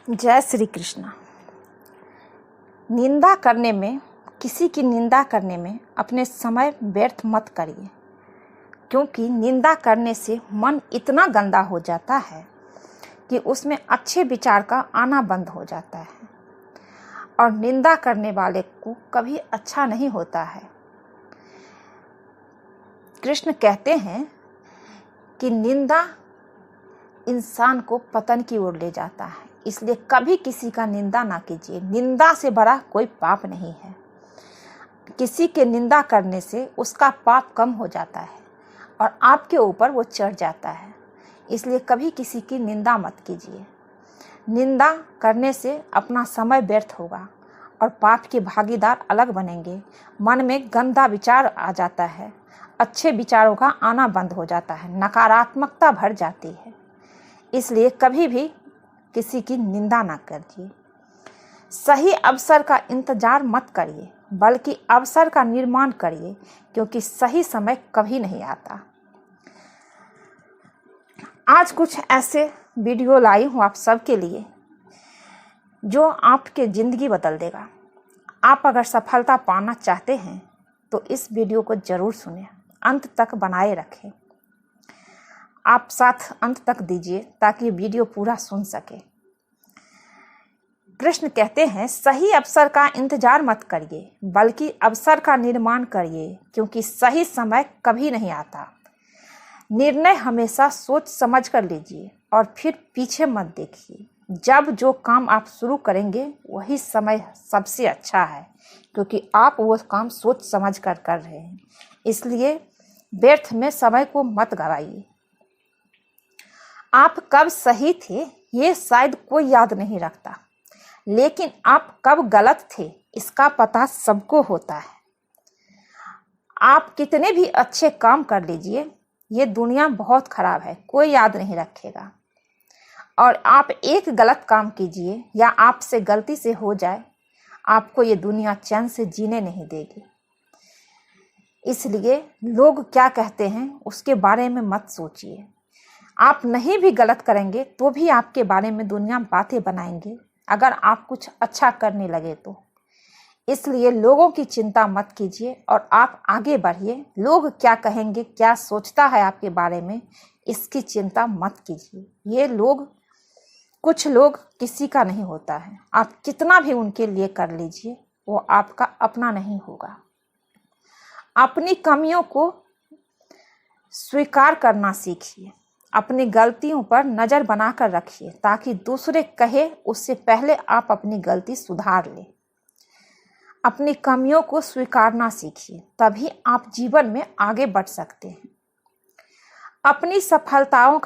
जय श्री कृष्ण। निंदा करने में, किसी की निंदा करने में अपने समय व्यर्थ मत करिए, क्योंकि निंदा करने से मन इतना गंदा हो जाता है कि उसमें अच्छे विचार का आना बंद हो जाता है और निंदा करने वाले को कभी अच्छा नहीं होता है। कृष्ण कहते हैं कि निंदा इंसान को पतन की ओर ले जाता है, इसलिए कभी किसी का निंदा ना कीजिए। निंदा से बड़ा कोई पाप नहीं है। किसी के निंदा करने से उसका पाप कम हो जाता है और आपके ऊपर वो चढ़ जाता है, इसलिए कभी किसी की निंदा मत कीजिए। निंदा करने से अपना समय व्यर्थ होगा और पाप के भागीदार अलग बनेंगे। मन में गंदा विचार आ जाता है, अच्छे विचारों का आना बंद हो जाता है, नकारात्मकता भर जाती है। इसलिए कभी भी किसी की निंदा ना करिए। सही अवसर का इंतजार मत करिए, बल्कि अवसर का निर्माण करिए, क्योंकि सही समय कभी नहीं आता। आज कुछ ऐसे वीडियो लाई हूँ आप सबके लिए जो आपके ज़िंदगी बदल देगा। आप अगर सफलता पाना चाहते हैं तो इस वीडियो को ज़रूर सुनें, अंत तक बनाए रखें। आप साथ अंत तक दीजिए ताकि वीडियो पूरा सुन सके। कृष्ण कहते हैं, सही अवसर का इंतजार मत करिए, बल्कि अवसर का निर्माण करिए, क्योंकि सही समय कभी नहीं आता। निर्णय हमेशा सोच समझ कर लीजिए और फिर पीछे मत देखिए। जब जो काम आप शुरू करेंगे वही समय सबसे अच्छा है, क्योंकि आप वो काम सोच समझ कर रहे हैं। इसलिए व्यर्थ में समय को मत गवाइए। आप कब सही थे ये शायद कोई याद नहीं रखता, लेकिन आप कब गलत थे इसका पता सबको होता है। आप कितने भी अच्छे काम कर लीजिए, ये दुनिया बहुत खराब है, कोई याद नहीं रखेगा। और आप एक गलत काम कीजिए या आपसे गलती से हो जाए, आपको ये दुनिया चैन से जीने नहीं देगी। इसलिए लोग क्या कहते हैं उसके बारे में मत सोचिए। आप नहीं भी गलत करेंगे तो भी आपके बारे में दुनिया बातें बनाएंगे, अगर आप कुछ अच्छा करने लगे तो। इसलिए लोगों की चिंता मत कीजिए और आप आगे बढ़िए। लोग क्या कहेंगे, क्या सोचता है आपके बारे में, इसकी चिंता मत कीजिए। ये लोग, कुछ लोग किसी का नहीं होता है। आप कितना भी उनके लिए कर लीजिए, वो आपका अपना नहीं होगा। अपनी कमियों को स्वीकार करना सीखिए। अपनी गलतियों पर नज़र बनाकर रखिए, ताकि दूसरे कहे उससे पहले आप अपनी गलती सुधार लें। अपनी कमियों को स्वीकारना सीखिए, तभी आप जीवन में आगे बढ़ सकते हैं। अपनी असफलताओं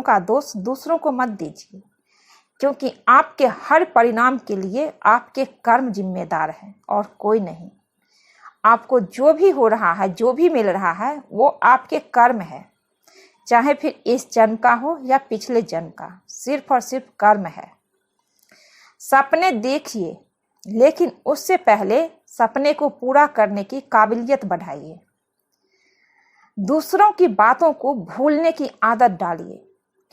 का दोष दूसरों को मत दीजिए, क्योंकि आपके हर परिणाम के लिए आपके कर्म जिम्मेदार हैं और कोई नहीं। आपको जो भी हो रहा है, जो भी मिल रहा है, वो आपके कर्म है, चाहे फिर इस जन्म का हो या पिछले जन्म का, सिर्फ और सिर्फ कर्म है। सपने देखिए, लेकिन उससे पहले सपने को पूरा करने की काबिलियत बढ़ाइए। दूसरों की बातों को भूलने की आदत डालिए,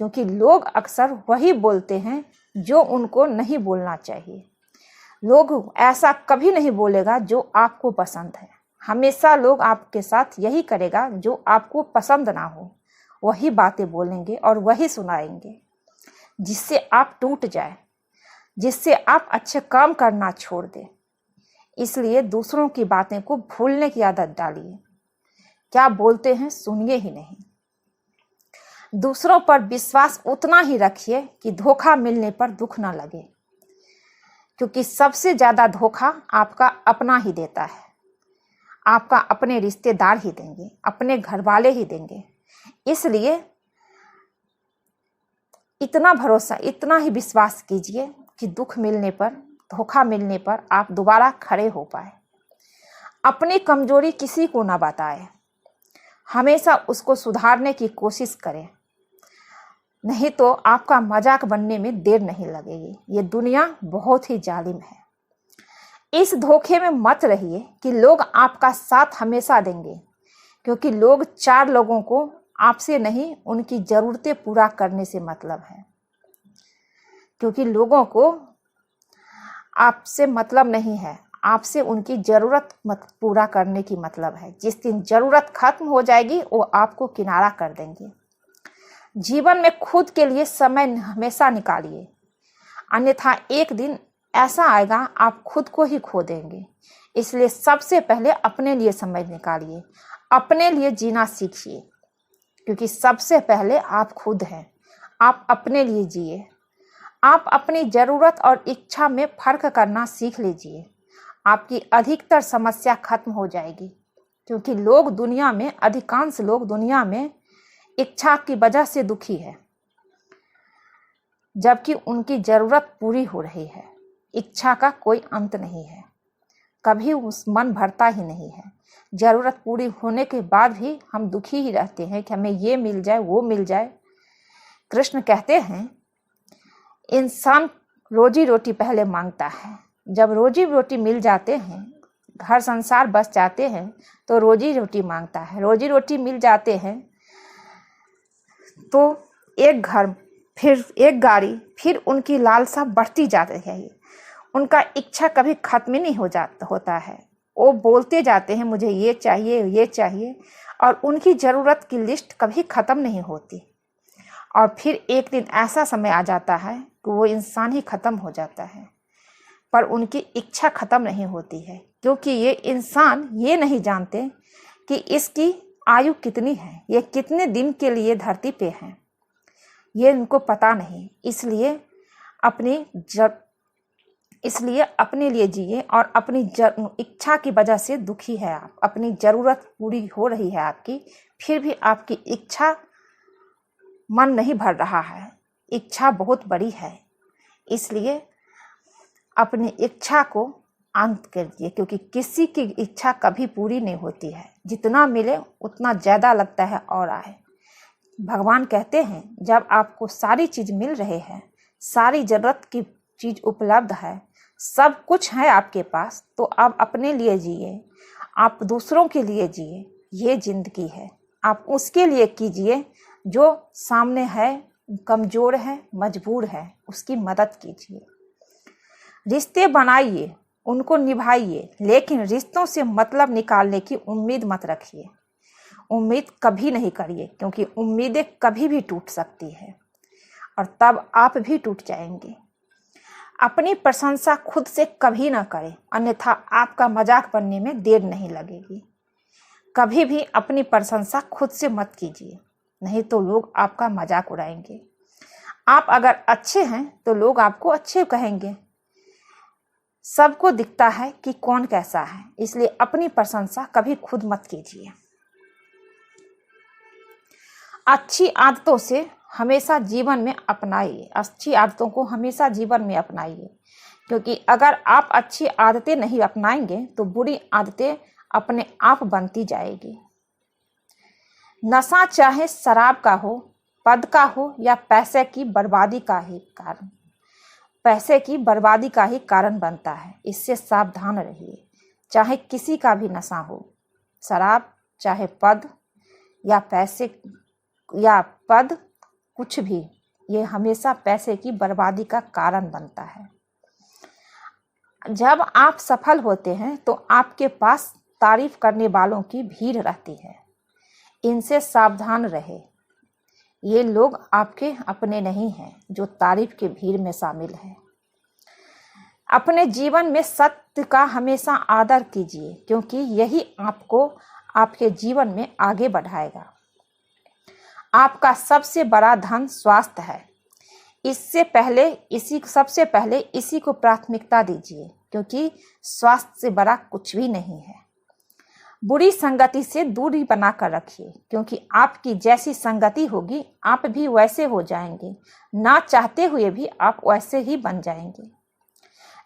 क्योंकि लोग अक्सर वही बोलते हैं जो उनको नहीं बोलना चाहिए। लोग ऐसा कभी नहीं बोलेगा जो आपको पसंद है। हमेशा लोग आपके साथ यही करेगा जो आपको पसंद ना हो, वही बातें बोलेंगे और वही सुनाएंगे, जिससे आप टूट जाए, जिससे आप अच्छे काम करना छोड़ दें। इसलिए दूसरों की बातें को भूलने की आदत डालिए। क्या बोलते हैं सुनिए ही नहीं। दूसरों पर विश्वास उतना ही रखिए कि धोखा मिलने पर दुख ना लगे, क्योंकि सबसे ज्यादा धोखा आपका अपना ही देता है। आपका अपने रिश्तेदार ही देंगे, अपने घर वाले ही देंगे। इसलिए इतना भरोसा, इतना ही विश्वास कीजिए कि दुख मिलने पर, धोखा मिलने पर आप दोबारा खड़े हो पाए। अपनी कमजोरी किसी को ना बताएं, हमेशा उसको सुधारने की कोशिश करें, नहीं तो आपका मजाक बनने में देर नहीं लगेगी। ये दुनिया बहुत ही जालिम है। इस धोखे में मत रहिए कि लोग आपका साथ हमेशा देंगे, क्योंकि लोग 4 लोगों को आपसे नहीं, उनकी ज़रूरतें पूरा करने से मतलब है। क्योंकि लोगों को आपसे मतलब नहीं है, आपसे उनकी ज़रूरत पूरा करने की मतलब है। जिस दिन ज़रूरत खत्म हो जाएगी वो आपको किनारा कर देंगे। जीवन में खुद के लिए समय हमेशा निकालिए, अन्यथा एक दिन ऐसा आएगा आप खुद को ही खो देंगे। इसलिए सबसे पहले अपने लिए समय निकालिए, अपने लिए जीना सीखिए, क्योंकि सबसे पहले आप खुद हैं। आप अपने लिए जिए। आप अपनी ज़रूरत और इच्छा में फ़र्क करना सीख लीजिए। आपकी अधिकतर समस्या खत्म हो जाएगी, क्योंकि अधिकांश लोग दुनिया में इच्छा की वजह से दुखी है, जबकि उनकी ज़रूरत पूरी हो रही है। इच्छा का कोई अंत नहीं है, कभी उस मन भरता ही नहीं है। ज़रूरत पूरी होने के बाद भी हम दुखी ही रहते हैं कि हमें ये मिल जाए, वो मिल जाए। कृष्ण कहते हैं इंसान रोजी रोटी पहले मांगता है, जब रोजी रोटी मिल जाते हैं, घर संसार बस जाते हैं, तो रोजी रोटी मांगता है। रोजी रोटी मिल जाते हैं तो एक घर, फिर एक गाड़ी, फिर उनकी लालसा बढ़ती जाती है। उनका इच्छा कभी खत्म ही नहीं होता है। वो बोलते जाते हैं मुझे ये चाहिए, ये चाहिए, और उनकी ज़रूरत की लिस्ट कभी ख़त्म नहीं होती। और फिर एक दिन ऐसा समय आ जाता है कि वो इंसान ही ख़त्म हो जाता है, पर उनकी इच्छा ख़त्म नहीं होती है, क्योंकि ये इंसान ये नहीं जानते कि इसकी आयु कितनी है, ये कितने दिन के लिए धरती पे है, ये इनको पता नहीं। इसलिए अपने लिए जिए, और अपनी इच्छा की वजह से दुखी है आप। अपनी ज़रूरत पूरी हो रही है आपकी, फिर भी आपकी इच्छा मन नहीं भर रहा है। इच्छा बहुत बड़ी है, इसलिए अपनी इच्छा को अंत करिए, क्योंकि किसी की इच्छा कभी पूरी नहीं होती है। जितना मिले उतना ज़्यादा लगता है और आए। भगवान कहते हैं जब आपको सारी चीज़ मिल रही है, सारी ज़रूरत की चीज़ उपलब्ध है, सब कुछ है आपके पास, तो आप अपने लिए जिए, आप दूसरों के लिए जिए। ये जिंदगी है, आप उसके लिए कीजिए जो सामने है, कमज़ोर है, मजबूर है, उसकी मदद कीजिए। रिश्ते बनाइए, उनको निभाइए, लेकिन रिश्तों से मतलब निकालने की उम्मीद मत रखिए। उम्मीद कभी नहीं करिए, क्योंकि उम्मीदें कभी भी टूट सकती है, और तब आप भी टूट जाएंगे। अपनी प्रशंसा खुद से कभी ना करें, अन्यथा आपका मजाक बनने में देर नहीं लगेगी। कभी भी अपनी प्रशंसा खुद से मत कीजिए, नहीं तो लोग आपका मजाक उड़ाएंगे। आप अगर अच्छे हैं तो लोग आपको अच्छे कहेंगे। सबको दिखता है कि कौन कैसा है, इसलिए अपनी प्रशंसा कभी खुद मत कीजिए। अच्छी आदतों से हमेशा जीवन में अपनाइए, अच्छी आदतों को हमेशा जीवन में अपनाइए, क्योंकि अगर आप अच्छी आदतें नहीं अपनाएंगे तो बुरी आदतें अपने आप बनती जाएगी। नशा चाहे शराब का हो, पद का हो, या पैसे की बर्बादी का ही कारण बनता है। इससे सावधान रहिए। चाहे किसी का भी नशा हो, शराब, चाहे पद या पैसे या पद, कुछ भी, ये हमेशा पैसे की बर्बादी का कारण बनता है। जब आप सफल होते हैं तो आपके पास तारीफ करने वालों की भीड़ रहती है। इनसे सावधान रहे। ये लोग आपके अपने नहीं हैं जो तारीफ की भीड़ में शामिल हैं। अपने जीवन में सत्य का हमेशा आदर कीजिए, क्योंकि यही आपको आपके जीवन में आगे बढ़ाएगा। आपका सबसे बड़ा धन स्वास्थ्य है। सबसे पहले इसी को प्राथमिकता दीजिए, क्योंकि स्वास्थ्य से बड़ा कुछ भी नहीं है। बुरी संगति से दूरी बनाकर रखिए, क्योंकि आपकी जैसी संगति होगी आप भी वैसे हो जाएंगे। ना चाहते हुए भी आप वैसे ही बन जाएंगे।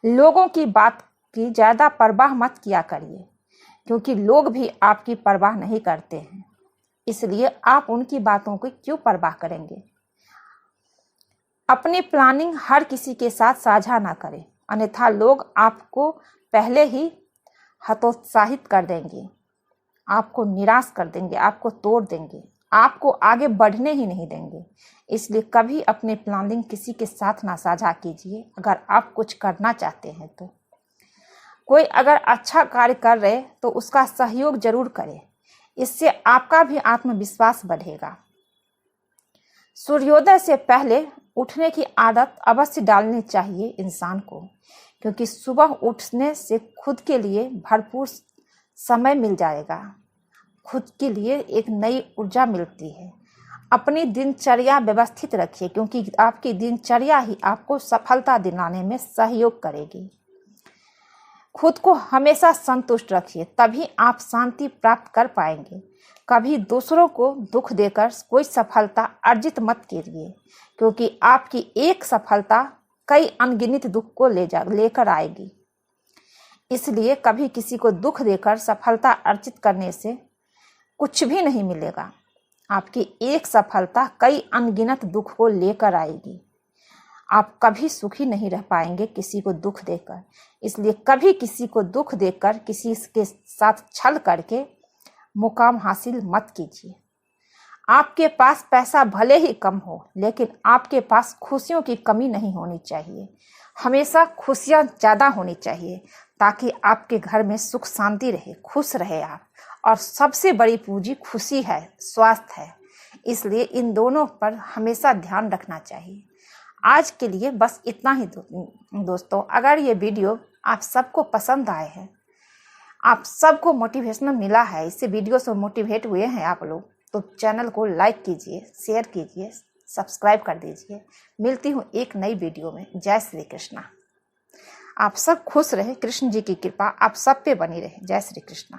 लोगों की बात की ज़्यादा परवाह मत किया करिए, क्योंकि लोग भी आपकी परवाह नहीं करते हैं, इसलिए आप उनकी बातों की क्यों परवाह करेंगे। अपनी प्लानिंग हर किसी के साथ साझा ना करें, अन्यथा लोग आपको पहले ही हतोत्साहित कर देंगे, आपको निराश कर देंगे, आपको तोड़ देंगे, आपको आगे बढ़ने ही नहीं देंगे। इसलिए कभी अपने प्लानिंग किसी के साथ ना साझा कीजिए। अगर आप कुछ करना चाहते हैं तो कोई अगर अच्छा कार्य कर रहे तो उसका सहयोग जरूर करें, इससे आपका भी आत्मविश्वास बढ़ेगा। सूर्योदय से पहले उठने की आदत अवश्य डालनी चाहिए इंसान को, क्योंकि सुबह उठने से खुद के लिए भरपूर समय मिल जाएगा, खुद के लिए एक नई ऊर्जा मिलती है। अपनी दिनचर्या व्यवस्थित रखिए, क्योंकि आपकी दिनचर्या ही आपको सफलता दिलाने में सहयोग करेगी। खुद को हमेशा संतुष्ट रखिए, तभी आप शांति प्राप्त कर पाएंगे। कभी दूसरों को दुख देकर कोई सफलता अर्जित मत कीजिए, क्योंकि आपकी एक सफलता कई अनगिनत दुख को लेकर आएगी। इसलिए कभी किसी को दुख देकर सफलता अर्जित करने से कुछ भी नहीं मिलेगा। आपकी एक सफलता कई अनगिनत दुख को लेकर आएगी। आप कभी सुखी नहीं रह पाएंगे किसी को दुख देकर। इसलिए कभी किसी को दुख देकर, किसी के साथ छल करके मुकाम हासिल मत कीजिए। आपके पास पैसा भले ही कम हो, लेकिन आपके पास खुशियों की कमी नहीं होनी चाहिए। हमेशा खुशियां ज़्यादा होनी चाहिए, ताकि आपके घर में सुख शांति रहे, खुश रहे आप। और सबसे बड़ी पूंजी खुशी है, स्वास्थ्य है। इसलिए इन दोनों पर हमेशा ध्यान रखना चाहिए। आज के लिए बस इतना ही दोस्तों। अगर ये वीडियो आप सबको पसंद आए हैं, आप सबको मोटिवेशनल मिला है, इससे वीडियो से मोटिवेट हुए हैं आप लोग, तो चैनल को लाइक कीजिए, शेयर कीजिए, सब्सक्राइब कर दीजिए। मिलती हूँ एक नई वीडियो में। जय श्री कृष्णा। आप सब खुश रहे, कृष्ण जी की कृपा आप सब पे बनी रहे। जय श्री कृष्णा।